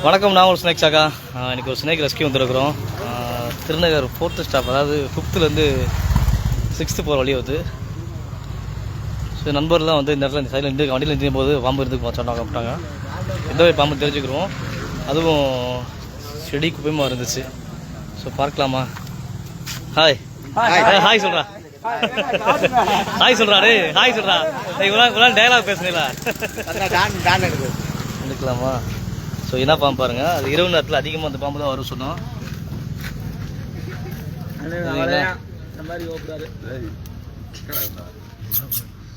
வணக்கம், நான் ஒரு ஸ்னேக் சாக்கா. இன்றைக்கி ஒரு ஸ்னேக் ரெஸ்கியூ வந்துருக்குறோம். திருநகர் 4th ஸ்டாப், அதாவது 5th போகிற வழி வருது. ஸோ நண்பர்லாம் வந்து இந்த இடத்துல இந்த சைடில் இருந்து வண்டியில் நிற்கும் போது பாம்பு இருந்து சொன்னாங்க அப்படிட்டாங்க. எந்த வகை பாம்பு தெரிஞ்சுக்கிறோம். அதுவும் செடி குப்பையுமா இருந்துச்சு. ஸோ பார்க்கலாமா? ஹாய் ஹாய் சொல்கிறா, ஹாய் சொல்கிறா, டே ஹாய் சொல்கிறா. இவ்வளோ டைலாக் பேசுனீங்களா? எடுக்கலாமா? ஸோ என்ன பாம்பு பாருங்கள், அது இரவு நேரத்தில் அதிகமாக அந்த பாம்பு தான் வரும் சொன்னோம்.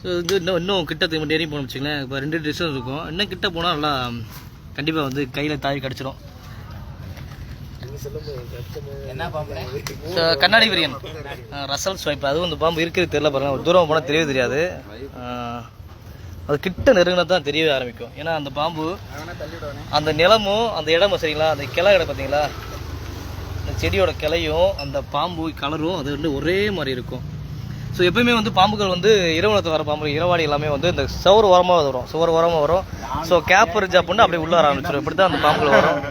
ஸோ இது இன்னும் கிட்ட ஏறி போகணும் வச்சுங்களேன். இப்போ 2 டிஸ்டன்ஸ் இருக்கும். இன்னும் கிட்ட போனால் நல்லா கண்டிப்பாக வந்து கையில் தாவி கிடச்சிரும். கண்ணாடி விரியன் ரசல் ஸ்வைப், அதுவும் இந்த பாம்பு இருக்கிறது தெரியல பாருங்கள். ஒரு தூரம் போனால் தெரியவே தெரியாது. அது கிட்ட நெருங்கினா தான் தெரியவே ஆரம்பிக்கும். ஏன்னா அந்த பாம்பு அந்த நிலமும் அந்த இடமும் சரிங்களா, அந்த கிளை கிட பார்த்தீங்களா, அந்த செடியோட கிளையும் அந்த பாம்பு கலரும் அது வந்து ஒரே மாதிரி இருக்கும். ஸோ எப்பயுமே வந்து பாம்புகள் வந்து இரவு நேரத்தில் வர பாம்பு இரவாடி எல்லாமே வந்து இந்த சுவர் ஓரமாக வரும், சுவர் ஓரமாக வரும். ஸோ கேப் இருந்துச்சு அப்படின்னா அப்படியே உள்ள ஆரம்பிச்சிடும். இப்படி தான் அந்த பாம்புகள் வரும்.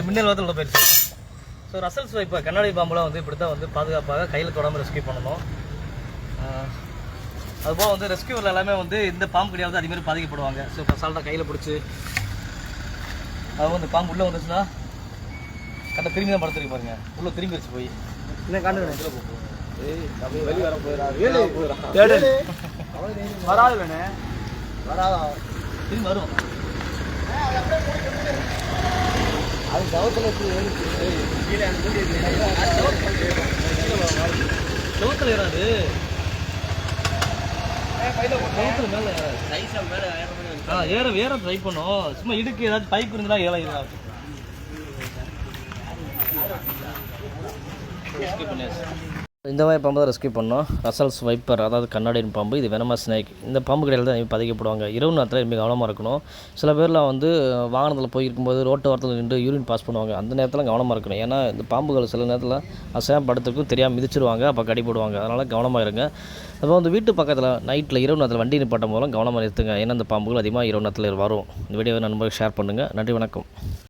மின்னல் வந்து போயிடுச்சு. ஸோ ரசல் ஸ்வைப்பை கண்ணாடி பாம்புலாம் வந்து இப்படி தான் வந்து பாதுகாப்பாக கையில் தொடாமல் ரெஸ்கியூ பண்ணணும். அதுபோல் வந்து ரெஸ்கியூவில் எல்லாமே வந்து இந்த பாம்பு கிடையாது அதேமாதிரி பாதிக்கப்படுவாங்க. ஸோ இப்போ சால்ட்டாக கையில் பிடிச்சி அது வந்து பாம்பு உள்ளே வந்துச்சுன்னா கரெக்டாக திரும்பி தான் படுத்துருக்கு பாருங்க. உள்ளே திரும்பிடுச்சு போய் இன்னும் காண்டு வராது வேணே வராதா திரும்பி வரும். அது சவத்தில் சவத்தில் ஏறாது, ஏற ட்ரை பண்ணும். சும்மா இடுக்கு ஏதாச்சும் பைப் இருந்தா ஏழாயிரம். இந்த மாதிரி பாம்பு தான் ரெஸ்கியூ பண்ணோம். ரசல் ஸ்வைப்பர், அதாவது கண்ணாடியின் பாம்பு. இது வெனமஸ் ஸ்னேக். இந்த பாம்பு கடையில் தான் பாதிக்கப்படுவாங்க. இரவு நேரத்தில் ரொம்ப கவனமாக இருக்கணும். சில பேர்லாம் வந்து வாகனத்தில் போயிருக்கும்போது ரோட்டு ஓரத்தில் நின்று யூரின் பாஸ் பண்ணுவாங்க. அந்த நேரத்தில் கவனமாக இருக்கணும். ஏன்னா இந்த பாம்புகள் சில நேரத்தில் அசையாமல் படுத்துக்கும் தெரியாமல் மிதிச்சிருவாங்க, அப்போ கடிப்படுவாங்க. அதனால் கவனமாக இருங்க. அப்போ வந்து வீட்டு பக்கத்தில் நைட்டில் இரவு நேரத்தில் வண்டி நிப்பாட்டும் போதும் கவனமாக நிறுத்துங்க. ஏன்னா இந்த பாம்புகள் அதிகமாக இரவு நேரத்தில் வரும். இந்த வீடியோவை நண்பர்களுக்கு ஷேர் பண்ணுங்கள். நன்றி, வணக்கம்.